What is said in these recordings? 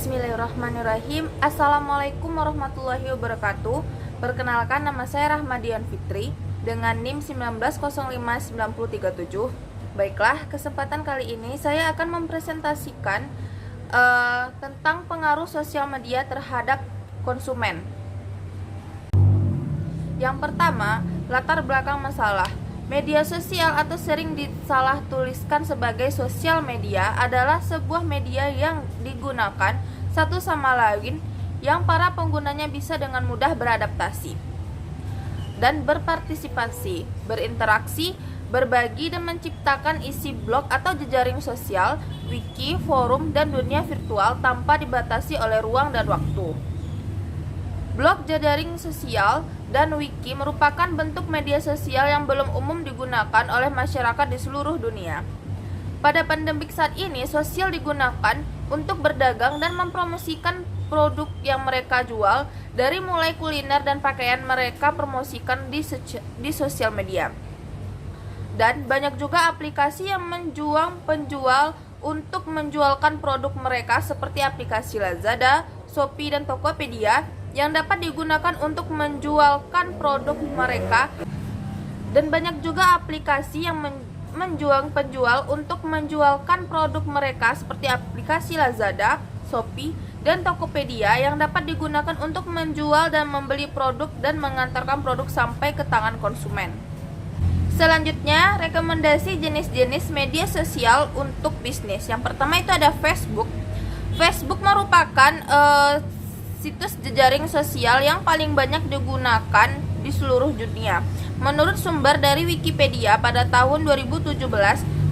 Bismillahirrahmanirrahim. Assalamualaikum warahmatullahi wabarakatuh. Perkenalkan, nama saya Rahmadian Fitri dengan NIM 19059037. Baiklah, kesempatan kali ini saya akan mempresentasikan tentang pengaruh sosial media terhadap konsumen. Yang pertama, latar belakang masalah. Media sosial atau sering disalah tuliskan sebagai sosial media adalah sebuah media yang digunakan satu sama lain yang para penggunanya bisa dengan mudah beradaptasi dan berpartisipasi, berinteraksi, berbagi dan menciptakan isi blog atau jejaring sosial, wiki, forum, dan dunia virtual tanpa dibatasi oleh ruang dan waktu. Blog, jejaring sosial, dan wiki merupakan bentuk media sosial yang belum umum digunakan oleh masyarakat di seluruh dunia. Pada pandemik saat ini, sosial digunakan untuk berdagang dan mempromosikan produk yang mereka jual, dari mulai kuliner dan pakaian mereka promosikan di sosial media. Dan banyak juga aplikasi yang menjual penjual untuk menjualkan produk mereka seperti aplikasi Lazada, Shopee, dan Tokopedia yang dapat digunakan untuk menjualkan produk mereka, dan banyak juga aplikasi yang menjual penjual untuk menjualkan produk mereka seperti aplikasi Lazada, Shopee, dan Tokopedia yang dapat digunakan untuk menjual dan membeli produk dan mengantarkan produk sampai ke tangan konsumen. Selanjutnya, rekomendasi jenis-jenis media sosial untuk bisnis. Yang pertama itu ada Facebook. Facebook merupakan situs jejaring sosial yang paling banyak digunakan di seluruh dunia. Menurut sumber dari Wikipedia, pada tahun 2017,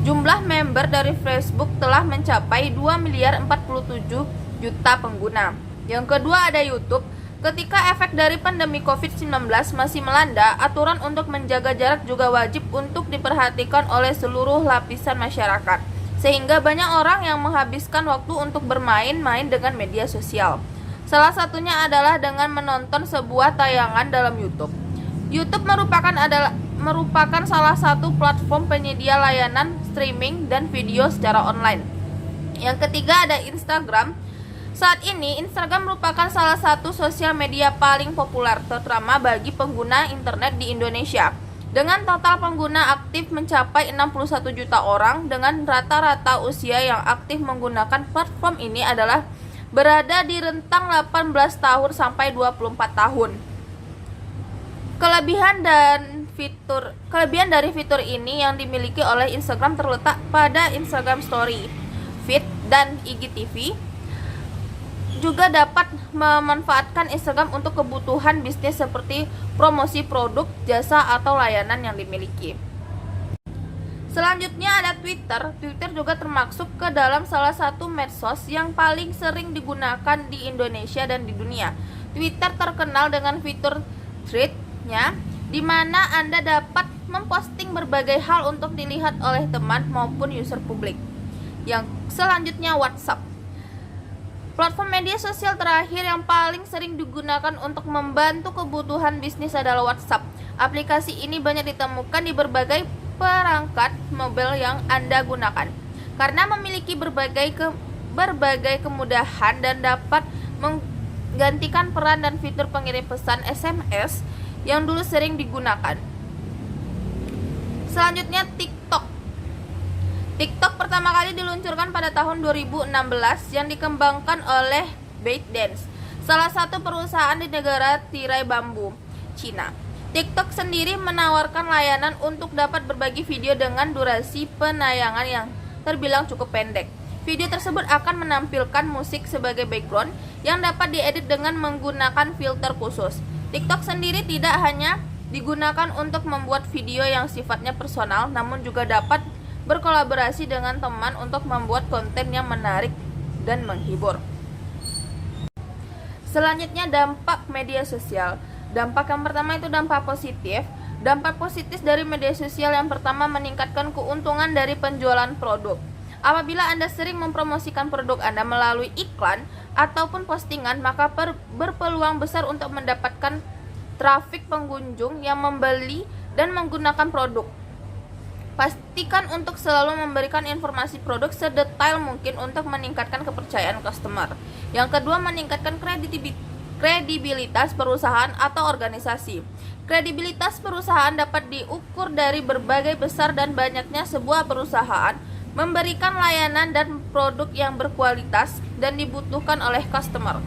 jumlah member dari Facebook telah mencapai 2,047,000,000 pengguna. Yang kedua ada YouTube. Ketika efek dari pandemi COVID-19 masih melanda, aturan untuk menjaga jarak juga wajib untuk diperhatikan oleh seluruh lapisan masyarakat, sehingga banyak orang yang menghabiskan waktu untuk bermain-main dengan media sosial. Salah satunya adalah dengan menonton sebuah tayangan dalam YouTube. YouTube merupakan salah satu platform penyedia layanan streaming dan video secara online. Yang ketiga ada Instagram. Saat ini Instagram merupakan salah satu sosial media paling populer, terutama bagi pengguna internet di Indonesia. Dengan total pengguna aktif mencapai 61 juta orang, dengan rata-rata usia yang aktif menggunakan platform ini adalah berada di rentang 18 tahun sampai 24 tahun. Kelebihan dari fitur ini yang dimiliki oleh Instagram terletak pada Instagram Story, Feed, dan IGTV. Juga dapat memanfaatkan Instagram untuk kebutuhan bisnis seperti promosi produk, jasa, atau layanan yang dimiliki. Selanjutnya ada Twitter. Twitter juga termasuk ke dalam salah satu medsos yang paling sering digunakan di Indonesia dan di dunia. Twitter terkenal dengan fitur thread-nya, di mana Anda dapat memposting berbagai hal untuk dilihat oleh teman maupun user publik. Yang selanjutnya WhatsApp. Platform media sosial terakhir yang paling sering digunakan untuk membantu kebutuhan bisnis adalah WhatsApp. Aplikasi ini banyak ditemukan di berbagai perangkat mobile yang Anda gunakan, karena memiliki berbagai kemudahan dan dapat menggantikan peran dan fitur pengirim pesan SMS yang dulu sering digunakan. Selanjutnya TikTok. TikTok pertama kali diluncurkan pada tahun 2016 yang dikembangkan oleh ByteDance, salah satu perusahaan di negara tirai bambu, Cina. TikTok sendiri menawarkan layanan untuk dapat berbagi video dengan durasi penayangan yang terbilang cukup pendek. Video tersebut akan menampilkan musik sebagai background yang dapat diedit dengan menggunakan filter khusus. TikTok sendiri tidak hanya digunakan untuk membuat video yang sifatnya personal, namun juga dapat berkolaborasi dengan teman untuk membuat konten yang menarik dan menghibur. Selanjutnya dampak media sosial. Dampak yang pertama itu dampak positif. Dampak positif dari media sosial yang pertama meningkatkan keuntungan dari penjualan produk. Apabila Anda sering mempromosikan produk Anda melalui iklan ataupun postingan, maka berpeluang besar untuk mendapatkan trafik pengunjung yang membeli dan menggunakan produk. Pastikan untuk selalu memberikan informasi produk sedetail mungkin untuk meningkatkan kepercayaan customer. Yang kedua, meningkatkan kredibilitas perusahaan atau organisasi. Kredibilitas perusahaan dapat diukur dari berbagai besar dan banyaknya sebuah perusahaan memberikan layanan dan produk yang berkualitas dan dibutuhkan oleh customer.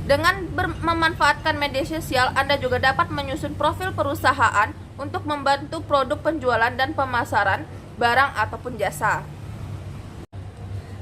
Dengan memanfaatkan media sosial, Anda juga dapat menyusun profil perusahaan untuk membantu produk penjualan dan pemasaran barang ataupun jasa.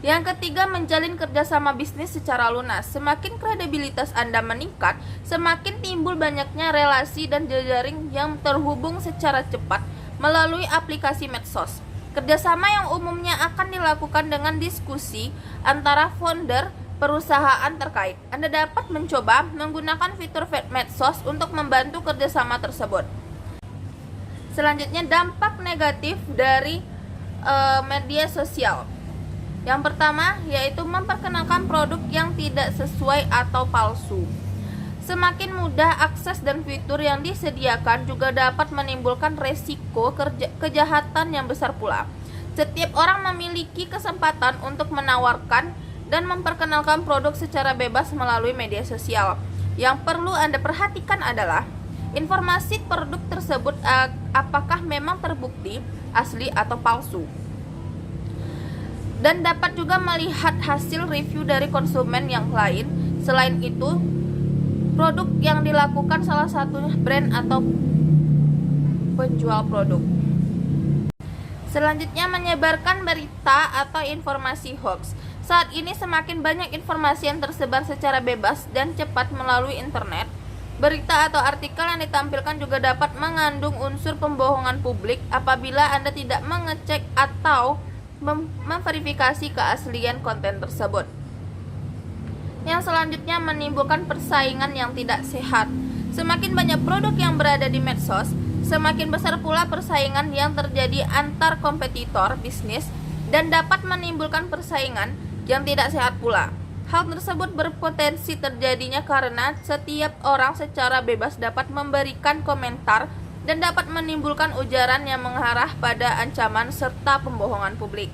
Yang ketiga, menjalin kerjasama bisnis secara lunas. Semakin kredibilitas Anda meningkat, semakin timbul banyaknya relasi dan jejaring yang terhubung secara cepat melalui aplikasi medsos. Kerjasama yang umumnya akan dilakukan dengan diskusi antara founder perusahaan terkait. Anda dapat mencoba menggunakan fitur medsos untuk membantu kerjasama tersebut. Selanjutnya, dampak negatif dari media sosial. Yang pertama yaitu memperkenalkan produk yang tidak sesuai atau palsu. Semakin mudah akses dan fitur yang disediakan juga dapat menimbulkan resiko kejahatan yang besar pula. Setiap orang memiliki kesempatan untuk menawarkan dan memperkenalkan produk secara bebas melalui media sosial. Yang perlu Anda perhatikan adalah informasi produk tersebut apakah memang terbukti asli atau palsu. Dan dapat juga melihat hasil review dari konsumen yang lain. Selain itu, produk yang dilakukan salah satu brand atau penjual produk. Selanjutnya, menyebarkan berita atau informasi hoax. Saat ini semakin banyak informasi yang tersebar secara bebas dan cepat melalui internet. Berita atau artikel yang ditampilkan juga dapat mengandung unsur pembohongan publik apabila Anda tidak mengecek atau memverifikasi keaslian konten tersebut. Yang selanjutnya, menimbulkan persaingan yang tidak sehat. Semakin banyak produk yang berada di medsos, semakin besar pula persaingan yang terjadi antar kompetitor bisnis dan dapat menimbulkan persaingan yang tidak sehat pula. Hal tersebut berpotensi terjadinya karena setiap orang secara bebas dapat memberikan komentar dan dapat menimbulkan ujaran yang mengarah pada ancaman serta pembohongan publik.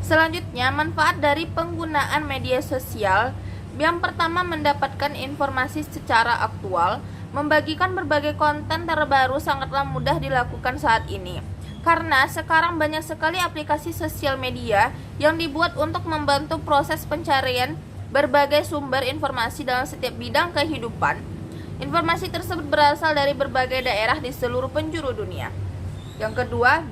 Selanjutnya, manfaat dari penggunaan media sosial. Yang pertama, mendapatkan informasi secara aktual. Membagikan berbagai konten terbaru sangatlah mudah dilakukan saat ini, karena sekarang banyak sekali aplikasi sosial media yang dibuat untuk membantu proses pencarian berbagai sumber informasi dalam setiap bidang kehidupan. Informasi tersebut berasal dari berbagai daerah di seluruh penjuru dunia. Yang kedua,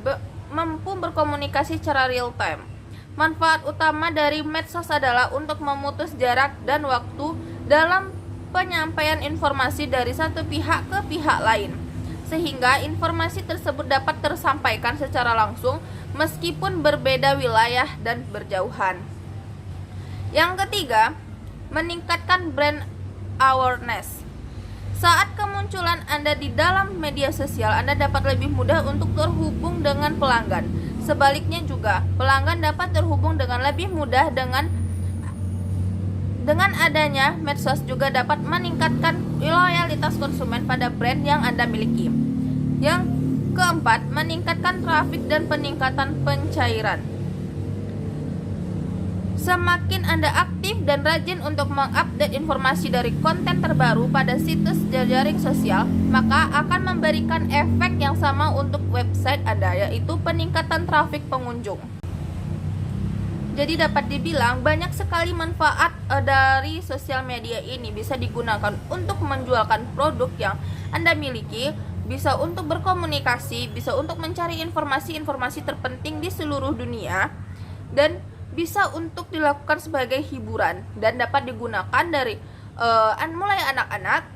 mampu berkomunikasi secara real time. Manfaat utama dari medsos adalah untuk memutus jarak dan waktu dalam penyampaian informasi dari satu pihak ke pihak lain, sehingga informasi tersebut dapat tersampaikan secara langsung meskipun berbeda wilayah dan berjauhan. Yang ketiga, meningkatkan brand awareness. Saat kemunculan Anda di dalam media sosial, Anda dapat lebih mudah untuk terhubung dengan pelanggan. Sebaliknya juga, pelanggan dapat terhubung dengan lebih mudah dengan adanya medsos juga dapat meningkatkan loyalitas konsumen pada brand yang Anda miliki. Yang keempat, meningkatkan trafik dan peningkatan pencairan. Semakin Anda aktif dan rajin untuk mengupdate informasi dari konten terbaru pada situs jejaring sosial, maka akan memberikan efek yang sama untuk website Anda, yaitu peningkatan trafik pengunjung. Jadi dapat dibilang banyak sekali manfaat dari sosial media ini. Bisa digunakan untuk menjualkan produk yang Anda miliki, bisa untuk berkomunikasi, bisa untuk mencari informasi-informasi terpenting di seluruh dunia, dan bisa untuk dilakukan sebagai hiburan, dan dapat digunakan dari mulai anak-anak,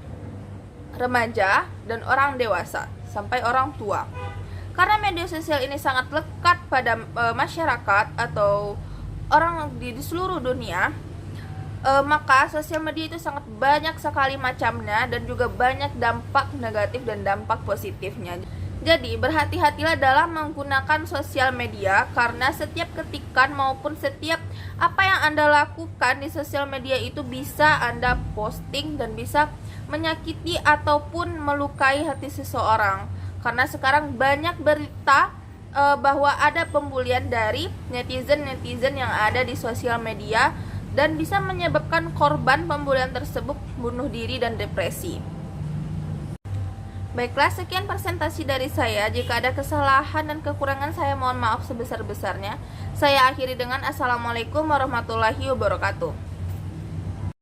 remaja, dan orang dewasa sampai orang tua. Karena media sosial ini sangat lekat pada masyarakat atau orang di seluruh dunia, maka sosial media itu sangat banyak sekali macamnya dan juga banyak dampak negatif dan dampak positifnya. Jadi berhati-hatilah dalam menggunakan sosial media, karena setiap ketikan maupun setiap apa yang Anda lakukan di sosial media itu bisa Anda posting dan bisa menyakiti ataupun melukai hati seseorang. Karena sekarang banyak berita bahwa ada pembulian dari netizen yang ada di sosial media dan bisa menyebabkan korban pembulian tersebut bunuh diri dan depresi. Baiklah, sekian presentasi dari saya. Jika ada kesalahan dan kekurangan, saya mohon maaf sebesar-besarnya. Saya akhiri dengan Assalamualaikum warahmatullahi wabarakatuh.